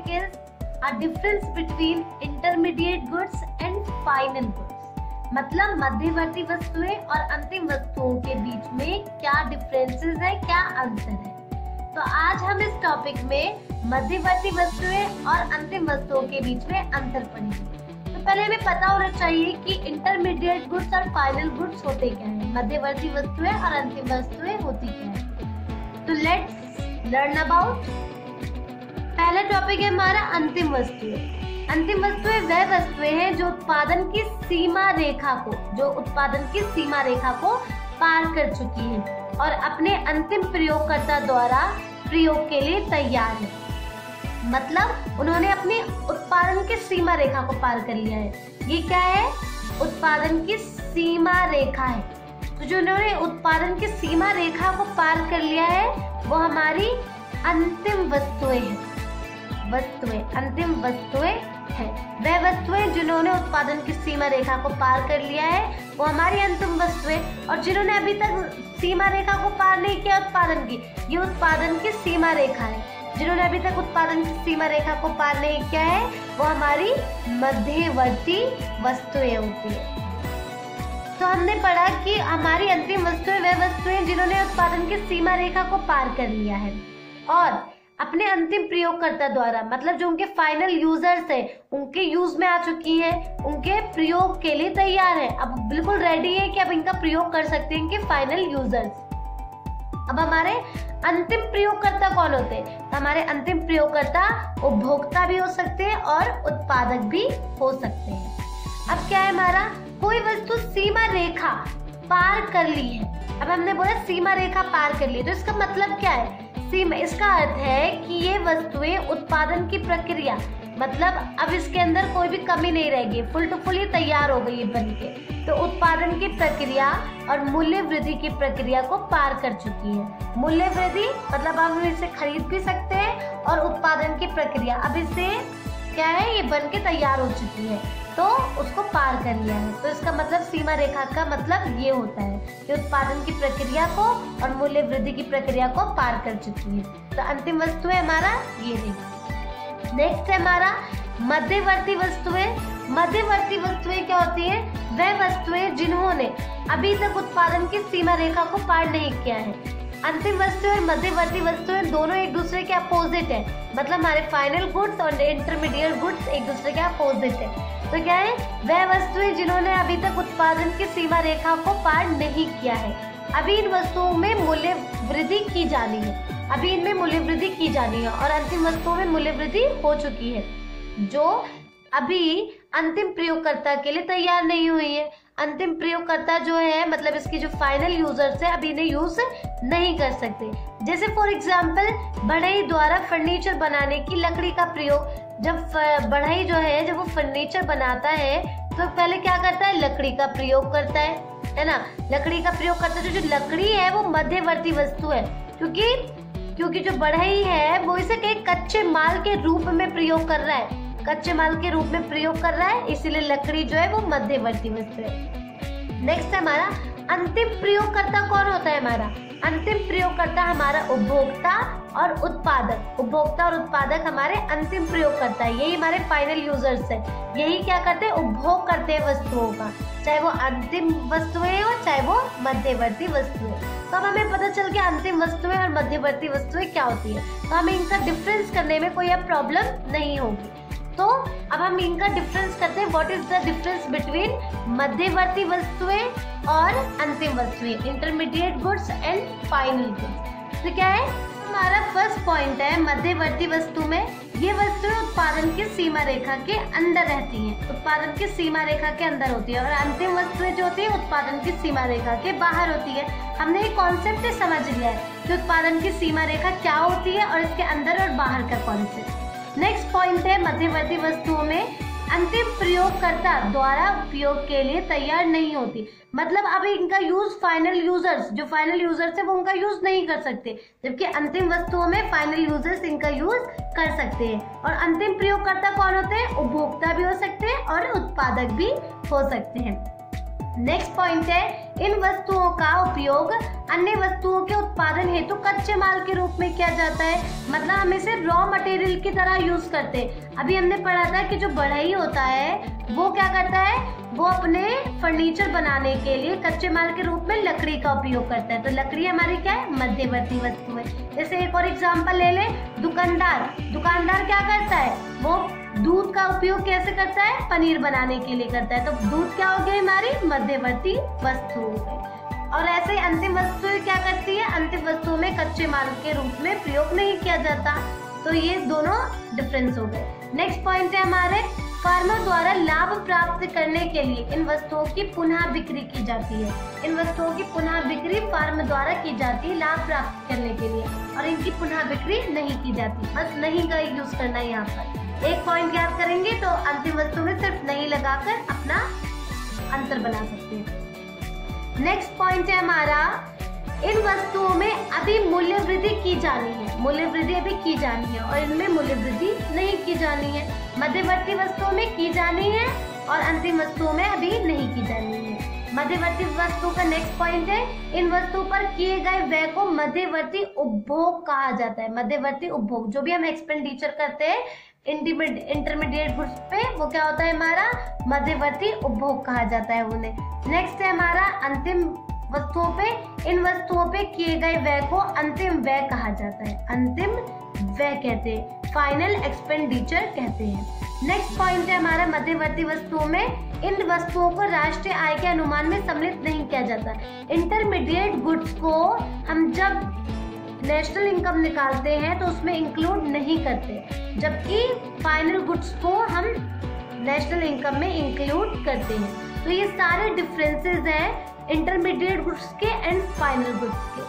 topic is a difference between intermediate goods and final goods. मतलब मध्यवर्ती वस्तुएं और अंतिम वस्तुओं के बीच में क्या डिफरेंसेस है, क्या अंतर है। तो आज हम इस टॉपिक में मध्यवर्ती वस्तुएं और अंतिम वस्तुओं के बीच में अंतर पढ़ेंगे। तो पहले हमें पता होना चाहिए कि इंटरमीडिएट गुड्स और फाइनल गुड्स होते क्या हैं, मध्यवर्ती वस्तुएं और अंतिम वस्तुएं होती क्या हैं। तो लेट्स लर्न अबाउट। पहला टॉपिक है हमारा अंतिम वस्तुएं। अंतिम वस्तुएं वह वस्तुएं हैं जो उत्पादन की सीमा रेखा को पार कर चुकी हैं और अपने अंतिम प्रयोगकर्ता द्वारा प्रयोग के लिए तैयार है। मतलब उन्होंने अपनी उत्पादन की सीमा रेखा को पार कर लिया है। ये क्या है? उत्पादन की सीमा रेखा है। तो जो उन्होंने उत्पादन की सीमा रेखा को पार कर लिया है वो हमारी अंतिम वस्तुएं हैं। अंतिम वस्तुएं है वह वस्तुएं जिन्होंने उत्पादन की सीमा रेखा को पार कर लिया है वो हमारी अंतिम वस्तुएं, और जिन्होंने अभी तक सीमा रेखा को पार नहीं किया उत्पादन की, ये उत्पादन की सीमा रेखा है। जिन्होंने अभी तक उत्पादन की सीमा रेखा को पार नहीं किया है वो हमारी मध्यवर्ती वस्तुएं होती है। तो हमने पढ़ा कि हमारी अंतिम वस्तुएं वह वस्तुएं जिन्होंने उत्पादन की सीमा रेखा को पार कर लिया है और अपने अंतिम प्रयोगकर्ता द्वारा, मतलब जो उनके फाइनल यूजर्स है, उनके यूज में आ चुकी हैं, उनके प्रयोग के लिए तैयार है, अब बिल्कुल रेडी है कि अब इनका प्रयोग कर सकते हैं इनके फाइनल यूजर्स। अब हमारे अंतिम प्रयोगकर्ता कौन होते हैं? हमारे अंतिम प्रयोगकर्ता उपभोक्ता भी हो सकते हैं और उत्पादक भी हो सकते हैं। अब क्या है हमारा, कोई वस्तु सीमा रेखा पार कर ली है। अब हमने बोला सीमा रेखा पार कर ली, तो इसका मतलब क्या है? सीमा, इसका अर्थ है कि ये वस्तुएं उत्पादन की प्रक्रिया, मतलब अब इसके अंदर कोई भी कमी नहीं रहेगी, फुल टू फुल ये तैयार हो गई है बनके। तो उत्पादन की प्रक्रिया और मूल्य वृद्धि की प्रक्रिया को पार कर चुकी है। मूल्य वृद्धि मतलब अब हम इसे खरीद भी सकते हैं, और उत्पादन की प्रक्रिया अब इसे क्या है, ये बनके तैयार हो चुकी है, तो उसको पार कर लिया है। तो इसका मतलब सीमा रेखा का मतलब ये होता है कि उत्पादन की प्रक्रिया को और मूल्य वृद्धि की प्रक्रिया को पार कर चुकी है। तो अंतिम वस्तुएं हमारा ये रही। नेक्स्ट है हमारा मध्यवर्ती वस्तुएं। मध्यवर्ती वस्तुएं क्या होती है? वह वस्तुएं जिन्होंने अभी तक उत्पादन की सीमा रेखा को पार नहीं किया है। अंतिम वस्तुएं और मध्यवर्ती वस्तुएं दोनों एक दूसरे के अपोजिट है, मतलब हमारे फाइनल गुड्स और इंटरमीडिएट गुड्स एक दूसरे के अपोजिट है। तो क्या है? वह वस्तुएं जिन्होंने अभी तक उत्पादन की सीमा रेखा को पार नहीं किया है। अभी इन वस्तुओं में मूल्य वृद्धि की जानी है, और अंतिम वस्तुओं में मूल्य वृद्धि हो चुकी है, जो अभी अंतिम प्रयोगकर्ता के लिए तैयार नहीं हुई है। अंतिम प्रयोगकर्ता जो है, मतलब इसके जो फाइनल यूजर्स है, अभी इन्हें यूज नहीं कर सकते। जैसे फॉर एग्जाम्पल बढ़ई द्वारा फर्नीचर बनाने की लकड़ी का प्रयोग। जब बढ़ई जो है, जब वो फर्नीचर बनाता है तो पहले क्या करता है? लकड़ी का प्रयोग करता है ना। लकड़ी का प्रयोग करता है। जो लकड़ी है वो मध्यवर्ती वस्तु है, क्योंकि जो बढ़ई है वो इसे कहीं कच्चे माल के रूप में प्रयोग कर रहा है, इसीलिए लकड़ी जो है वो मध्यवर्ती वस्तु है। नेक्स्ट है हमारा अंतिम प्रयोगकर्ता कौन होता है? हमारा अंतिम प्रयोगकर्ता हमारा उपभोक्ता और उत्पादक हमारे अंतिम प्रयोगकर्ता है। यही हमारे फाइनल यूजर्स है। यही क्या करते हैं? उपभोग करते हैं वस्तुओं का, चाहे वो अंतिम वस्तुएं हो चाहे वो मध्यवर्ती वस्तुएं। तो अब हमें पता चल गया अंतिम वस्तुएं और मध्यवर्ती वस्तुएं क्या होती है, तो हमें इनका डिफरेंस करने में कोई अब प्रॉब्लम नहीं होगी। तो अब हम इनका डिफरेंस करते हैं। What is the difference between मध्यवर्ती वस्तुएं और अंतिम वस्तुएं, intermediate goods and final goods. तो क्या है हमारा फर्स्ट पॉइंट है, मध्यवर्ती वस्तु में ये वस्तुएं उत्पादन की सीमा रेखा के अंदर रहती हैं, उत्पादन की सीमा रेखा के अंदर होती है, और अंतिम वस्तुएं जो होती है उत्पादन की सीमा रेखा के बाहर होती है। हमने ये कॉन्सेप्ट समझ लिया है कि उत्पादन की सीमा रेखा क्या होती है और इसके अंदर और बाहर का कॉन्सेप्ट। नेक्स्ट पॉइंट है मध्यवर्ती वस्तुओं में अंतिम प्रयोगकर्ता द्वारा उपयोग के लिए तैयार नहीं होती, मतलब अब इनका यूज फाइनल यूजर्स है वो उनका यूज नहीं कर सकते, जबकि अंतिम वस्तुओं में फाइनल यूजर्स इनका यूज कर सकते हैं। और अंतिम प्रयोगकर्ता कौन होते हैं? उपभोक्ता भी हो सकते हैं और उत्पादक भी हो सकते हैं। नेक्स्ट पॉइंट है इन वस्तुओं का उपयोग अन्य वस्तुओं के उत्पादन हेतु कच्चे माल के रूप में किया जाता है। मतलब हम इसे रॉ मटेरियल की तरह यूज करते हैं। अभी हमने पढ़ा था कि जो बढ़ई होता है वो क्या करता है, वो अपने फर्नीचर बनाने के लिए कच्चे माल के रूप में लकड़ी का उपयोग करता है। तो लकड़ी हमारी क्या है, मध्यवर्ती वस्तु है। जैसे एक और एग्जांपल ले ले, दुकानदार क्या करता है, वो दूध का उपयोग कैसे करता है, पनीर बनाने के लिए करता है। तो दूध क्या हो गई, हमारी मध्यवर्ती वस्तु हो गई। और ऐसे अंतिम वस्तु क्या करती है, अंतिम वस्तुओं में कच्चे माल के रूप में प्रयोग नहीं किया जाता। तो ये दोनों डिफरेंस हो गए। नेक्स्ट पॉइंट है हमारे, फर्मों द्वारा लाभ प्राप्त करने के लिए इन वस्तुओं की पुनः बिक्री की जाती है। इन वस्तुओं की पुनः बिक्री फर्म द्वारा की जाती है लाभ प्राप्त करने के लिए, और इनकी पुनः बिक्री नहीं की जाती। बस नहीं का यूज करना है यहाँ पर। एक पॉइंट याद करेंगे तो अंतिम वस्तु में सिर्फ नहीं लगाकर अपना अंतर बना सकते हैं। नेक्स्ट पॉइंट है हमारा, इन वस्तुओं में अभी मूल्य वृद्धि की जानी है। मूल्य वृद्धि अभी की जानी है और इनमें मूल्य वृद्धि नहीं की जानी है। मध्यवर्ती वस्तुओं में की जानी है और अंतिम वस्तुओं में अभी नहीं की जानी है। मध्यवर्ती वस्तु का नेक्स्ट पॉइंट है, इन वस्तुओं पर किए गए व्यय को मध्यवर्ती उपभोग कहा जाता है। मध्यवर्ती उपभोग, जो भी हम एक्सपेंडिचर करते हैं इंटरमीडिएट गुड्स पे, वो क्या होता है हमारा, मध्यवर्ती उपभोग कहा जाता है उन्हें। नेक्स्ट है हमारा अंतिम वस्तुओं पे, इन वस्तुओं पे किए गए व्यय को अंतिम व्यय कहा जाता है। अंतिम व्यय कहते हैं, फाइनल एक्सपेंडिचर कहते हैं। नेक्स्ट पॉइंट है हमारा, मध्यवर्ती वस्तुओं में इन वस्तुओं को राष्ट्रीय आय के अनुमान में सम्मिलित नहीं किया जाता। इंटरमीडिएट गुड्स को हम जब नेशनल इनकम निकालते हैं तो उसमें इंक्लूड नहीं करते, जबकि फाइनल गुड्स को हम नेशनल इनकम में इंक्लूड करते हैं। तो ये सारे डिफरेंसेस हैं इंटरमीडिएट गुड्स के एंड फाइनल गुड्स के।